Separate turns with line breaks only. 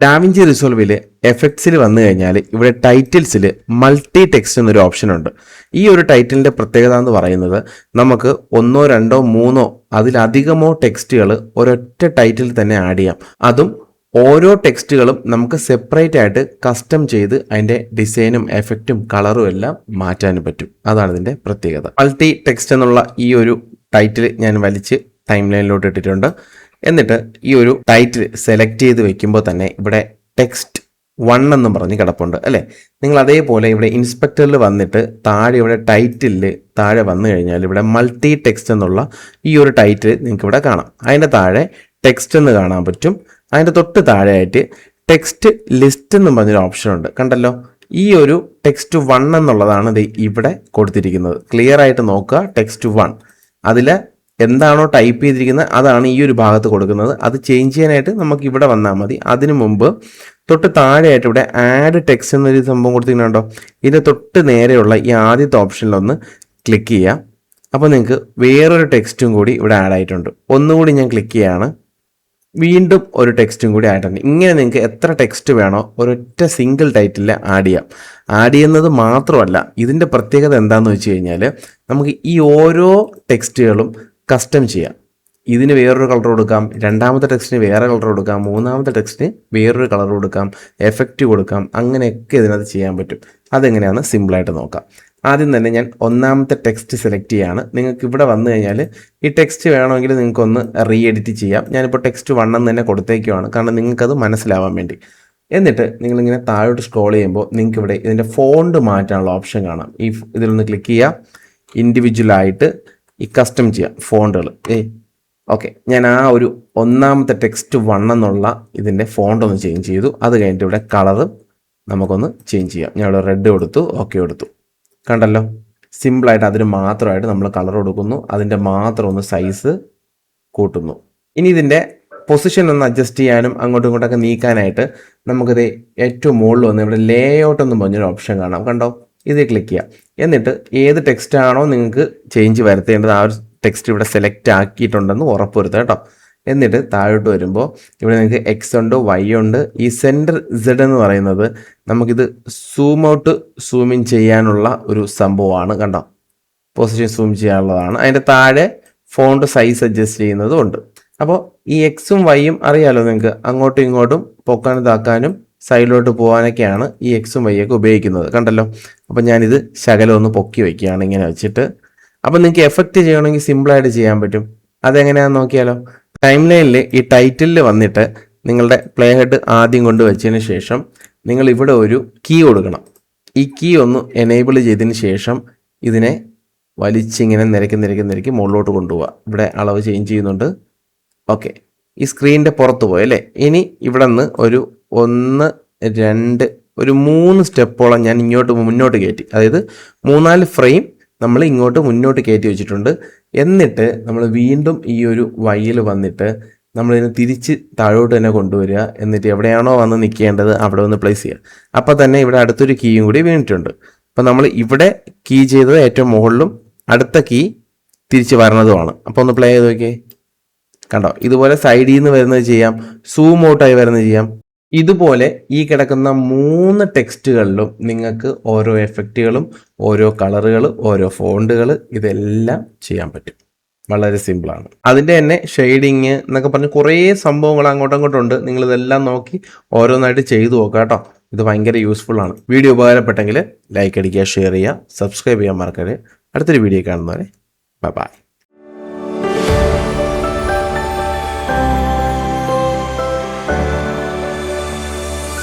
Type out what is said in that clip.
Da Vinci റിസോൾവിൽ എഫക്ട്സിൽ വന്നു കഴിഞ്ഞാൽ ഇവിടെ ടൈറ്റിൽസിൽ മൾട്ടി ടെക്സ്റ്റ് എന്നൊരു ഓപ്ഷൻ ഉണ്ട്. ഈ ഒരു ടൈറ്റിലിൻ്റെ പ്രത്യേകത എന്ന് പറയുന്നത് നമുക്ക് 1, 2, 3 അതിലധികമോ ടെക്സ്റ്റുകൾ ഒരൊറ്റ ടൈറ്റിൽ തന്നെ ആഡ് ചെയ്യാം. അതും ഓരോ ടെക്സ്റ്റുകളും നമുക്ക് സെപ്പറേറ്റ് ആയിട്ട് കസ്റ്റം ചെയ്ത് അതിൻ്റെ ഡിസൈനും എഫക്റ്റും കളറും എല്ലാം മാറ്റാനും പറ്റും. അതാണ് ഇതിൻ്റെ പ്രത്യേകത. മൾട്ടി ടെക്സ്റ്റ് എന്നുള്ള ഈ ഒരു ടൈറ്റിൽ ഞാൻ വലിച്ച് ടൈം ലൈനിലോട്ട് ഇട്ടിട്ടുണ്ട്. എന്നിട്ട് ഈ ഒരു ടൈറ്റിൽ സെലക്ട് ചെയ്ത് വെക്കുമ്പോൾ തന്നെ ഇവിടെ ടെക്സ്റ്റ് 1 എന്നും പറഞ്ഞ് കിടപ്പുണ്ട് അല്ലേ. നിങ്ങൾ അതേപോലെ ഇവിടെ ഇൻസ്പെക്ടറിൽ വന്നിട്ട് താഴെ ഇവിടെ ടൈറ്റിലിൽ താഴെ വന്നു കഴിഞ്ഞാൽ ഇവിടെ മൾട്ടി ടെക്സ്റ്റ് എന്നുള്ള ഈ ഒരു ടൈറ്റിൽ നിങ്ങൾക്ക് ഇവിടെ കാണാം. അതിൻ്റെ താഴെ ടെക്സ്റ്റ് എന്ന് കാണാൻ പറ്റും. അതിൻ്റെ തൊട്ട് താഴെയായിട്ട് ടെക്സ്റ്റ് ലിസ്റ്റ് എന്നും പറഞ്ഞൊരു ഓപ്ഷൻ ഉണ്ട്. കണ്ടല്ലോ, ഈ ഒരു ടെക്സ്റ്റ് 1 എന്നുള്ളതാണ് ഇത് ഇവിടെ കൊടുത്തിരിക്കുന്നത്. ക്ലിയർ ആയിട്ട് നോക്കുക. ടെക്സ്റ്റ് 1 അതിൽ എന്താണോ ടൈപ്പ് ചെയ്തിരിക്കുന്നത് അതാണ് ഈ ഒരു ഭാഗത്ത് കൊടുക്കുന്നത്. അത് ചേഞ്ച് ചെയ്യാനായിട്ട് നമുക്ക് ഇവിടെ വന്നാൽ മതി. അതിനു മുമ്പ് തൊട്ട് താഴെയായിട്ട് ഇവിടെ ആഡ് ടെക്സ്റ്റ് എന്നൊരു സംഭവം കൊടുത്തിട്ടുണ്ടോ. ഇതിൻ്റെ തൊട്ട് നേരെയുള്ള ഈ ആദ്യത്തെ ഓപ്ഷനിലൊന്ന് ക്ലിക്ക് ചെയ്യാം. അപ്പോൾ നിങ്ങൾക്ക് വേറൊരു ടെക്സ്റ്റും കൂടി ഇവിടെ ആഡ് ആയിട്ടുണ്ട്. ഒന്നുകൂടി ഞാൻ ക്ലിക്ക് ചെയ്യാണ്. വീണ്ടും ഒരു ടെക്സ്റ്റും കൂടി ആയിട്ടുണ്ട്. ഇങ്ങനെ നിങ്ങൾക്ക് എത്ര ടെക്സ്റ്റ് വേണോ ഒരൊറ്റ സിംഗിൾ ടൈറ്റിൽ ആഡ് ചെയ്യാം. ആഡ് ചെയ്യുന്നത് മാത്രമല്ല, ഇതിൻ്റെ പ്രത്യേകത എന്താണെന്ന് വെച്ച് കഴിഞ്ഞാൽ നമുക്ക് ഈ ഓരോ ടെക്സ്റ്റുകളും കസ്റ്റം ചെയ്യാം. ഇതിന് വേറൊരു കളർ കൊടുക്കാം, രണ്ടാമത്തെ ടെക്സ്റ്റിന് വേറെ കളർ കൊടുക്കാം, മൂന്നാമത്തെ ടെക്സ്റ്റിന് വേറൊരു കളർ കൊടുക്കാം, എഫക്റ്റ് കൊടുക്കാം. അങ്ങനെയൊക്കെ ഇതിനകത്ത് ചെയ്യാൻ പറ്റും. അതെങ്ങനെയാണെന്ന് സിമ്പിളായിട്ട് നോക്കാം. ആദ്യം തന്നെ ഞാൻ ഒന്നാമത്തെ ടെക്സ്റ്റ് സെലക്ട് ചെയ്യാണ്. നിങ്ങൾക്ക് ഇവിടെ വന്നു കഴിഞ്ഞാൽ ഈ ടെക്സ്റ്റ് വേണമെങ്കിൽ നിങ്ങൾക്കൊന്ന് റീ എഡിറ്റ് ചെയ്യാം. ഞാനിപ്പോൾ ടെക്സ്റ്റ് 1 എന്ന് തന്നെ കൊടുത്തേക്കുവാണ്, കാരണം നിങ്ങൾക്കത് മനസ്സിലാവാൻ വേണ്ടി. എന്നിട്ട് നിങ്ങളിങ്ങനെ താഴോട്ട് സ്ക്രോൾ ചെയ്യുമ്പോൾ നിങ്ങൾക്ക് ഇവിടെ ഇതിൻ്റെ ഫോണ്ട് മാറ്റാനുള്ള ഓപ്ഷൻ കാണാം. ഈ ഇതിലൊന്ന് ക്ലിക്ക് ചെയ്യുക. ഇൻഡിവിജ്വലായിട്ട് ഈ കസ്റ്റം ചെയ്യാം ഫോണ്ടുകൾ. ഓക്കെ, ഞാൻ ആ ഒരു ഒന്നാമത്തെ ടെക്സ്റ്റ് 1 എന്നുള്ള ഇതിൻ്റെ ഫോണ്ട് ഒന്ന് ചേഞ്ച് ചെയ്തു. അത് കഴിഞ്ഞിട്ട് ഇവിടെ കളറ് നമുക്കൊന്ന് ചേഞ്ച് ചെയ്യാം. ഞാൻ ഇവിടെ റെഡ് കൊടുത്തു, ഓക്കെ കൊടുത്തു. കണ്ടല്ലോ, സിമ്പിളായിട്ട് അതിന് മാത്രമായിട്ട് നമ്മൾ കളർ കൊടുക്കുന്നു. അതിൻ്റെ മാത്രം ഒന്ന് സൈസ് കൂട്ടുന്നു. ഇനി ഇതിൻ്റെ പൊസിഷൻ ഒന്ന് അഡ്ജസ്റ്റ് ചെയ്യാനും അങ്ങോട്ടും ഇങ്ങോട്ടൊക്കെ നീക്കാനായിട്ട് നമുക്കിത് ഏറ്റവും മുകളിൽ വന്ന് ഇവിടെ ലേ ഔട്ട് എന്ന് പറഞ്ഞൊരു ഓപ്ഷൻ കാണാം. കണ്ടോ, ഇത് ക്ലിക്ക് ചെയ്യാം. എന്നിട്ട് ഏത് ടെക്സ്റ്റ് ആണോ നിങ്ങൾക്ക് ചേഞ്ച് വരുത്തേണ്ടത് ആ ഒരു ടെക്സ്റ്റ് ഇവിടെ സെലക്ട് ആക്കിയിട്ടുണ്ടെന്ന് ഉറപ്പുവരുത്തുക കേട്ടോ. എന്നിട്ട് താഴോട്ട് വരുമ്പോൾ ഇവിടെ നിങ്ങൾക്ക് എക്സ് ഉണ്ട്, വൈ ഉണ്ട്. ഈ സെൻറ്റർ സെഡ് എന്ന് പറയുന്നത് നമുക്കിത് സൂം ഔട്ട് സൂം ഇൻ ചെയ്യാനുള്ള ഒരു സംഭവമാണ്. കണ്ടോ, പൊസിഷൻ സൂം ചെയ്യാനുള്ളതാണ്. അതിൻ്റെ താഴെ ഫോണ്ട് സൈസ് അഡ്ജസ്റ്റ് ചെയ്യുന്നതും ഉണ്ട്. അപ്പോൾ ഈ എക്സും വൈയും അറിയാലോ നിങ്ങൾക്ക്, അങ്ങോട്ടും ഇങ്ങോട്ടും പൊക്കാനും താക്കാനും സൈഡിലോട്ട് പോകാനൊക്കെയാണ് ഈ എക്സും വൈ ഒക്കെ ഉപയോഗിക്കുന്നത്. കണ്ടല്ലോ, അപ്പോൾ ഞാനിത് ശകലം ഒന്ന് പൊക്കി വയ്ക്കുകയാണ് ഇങ്ങനെ വെച്ചിട്ട്. അപ്പോൾ നിങ്ങൾക്ക് എഫക്റ്റ് ചെയ്യണമെങ്കിൽ സിമ്പിളായിട്ട് ചെയ്യാൻ പറ്റും. അതെങ്ങനെയാണെന്ന് നോക്കിയാലോ. ടൈം ലൈനിൽ ഈ ടൈറ്റിലിൽ വന്നിട്ട് നിങ്ങളുടെ പ്ലേ ഹെഡ് ആദ്യം കൊണ്ട് വെച്ചതിന് ശേഷം നിങ്ങൾ ഇവിടെ ഒരു കീ കൊടുക്കണം. ഈ കീ ഒന്ന് എനേബിൾ ചെയ്തതിന് ശേഷം ഇതിനെ വലിച്ചിങ്ങനെ നിരക്കി മുകളിലോട്ട് കൊണ്ടുപോവുക. ഇവിടെ അളവ് ചേഞ്ച് ചെയ്യുന്നുണ്ട്. ഓക്കെ, ഈ സ്ക്രീനിൻ്റെ പുറത്ത് പോയി അല്ലേ. ഇനി ഇവിടെ നിന്ന് ഒരു 1, 2, ഒരു 3 സ്റ്റെപ്പോളം ഞാൻ മുന്നോട്ട് കയറ്റി. അതായത് 3-4 ഫ്രെയിം നമ്മൾ ഇങ്ങോട്ട് മുന്നോട്ട് കയറ്റി വെച്ചിട്ടുണ്ട്. എന്നിട്ട് നമ്മൾ വീണ്ടും ഈ ഒരു വൈയിൽ വന്നിട്ട് നമ്മളിതിനെ തിരിച്ച് താഴോട്ട് തന്നെ കൊണ്ടുവരിക. എന്നിട്ട് എവിടെയാണോ വന്ന് നിൽക്കേണ്ടത് അവിടെ ഒന്ന് പ്ലേസ് ചെയ്യുക. അപ്പോൾ തന്നെ ഇവിടെ അടുത്തൊരു കീയും കൂടി വീണിട്ടുണ്ട്. അപ്പോൾ നമ്മൾ ഇവിടെ കീ ചെയ്തത് ഏറ്റവും മുകളിലും അടുത്ത കീ തിരിച്ച് വരണതുമാണ്. അപ്പോൾ ഒന്ന് പ്ലേ ചെയ്ത് നോക്കിയേ. കണ്ടോ, ഇതുപോലെ സൈഡിൽ നിന്ന് വരുന്നത് ചെയ്യാം, സൂം ഔട്ടായി വരുന്നത് ചെയ്യാം. ഇതുപോലെ ഈ കിടക്കുന്ന 3 ടെക്സ്റ്റുകളിലും നിങ്ങൾക്ക് ഓരോ എഫക്റ്റുകളും ഓരോ കളറുകൾ ഓരോ ഫോണ്ടുകൾ ഇതെല്ലാം ചെയ്യാൻ പറ്റും. വളരെ സിമ്പിളാണ്. അതിൻ്റെ തന്നെ ഷെയ്ഡിങ് എന്നൊക്കെ പറഞ്ഞ് കുറേ സംഭവങ്ങൾ അങ്ങോട്ടും ഉണ്ട്. നിങ്ങളിതെല്ലാം നോക്കി ഓരോന്നായിട്ട് ചെയ്തു നോക്കുക കേട്ടോ. ഇത് ഭയങ്കര യൂസ്ഫുൾ ആണ്. വീഡിയോ ഉപകാരപ്പെട്ടെങ്കിൽ ലൈക്ക് അടിക്കുക, ഷെയർ ചെയ്യുക, സബ്സ്ക്രൈബ് ചെയ്യാൻ മറക്കരുത്. അടുത്തൊരു വീഡിയോ കാണുന്നവരെ ബൈ.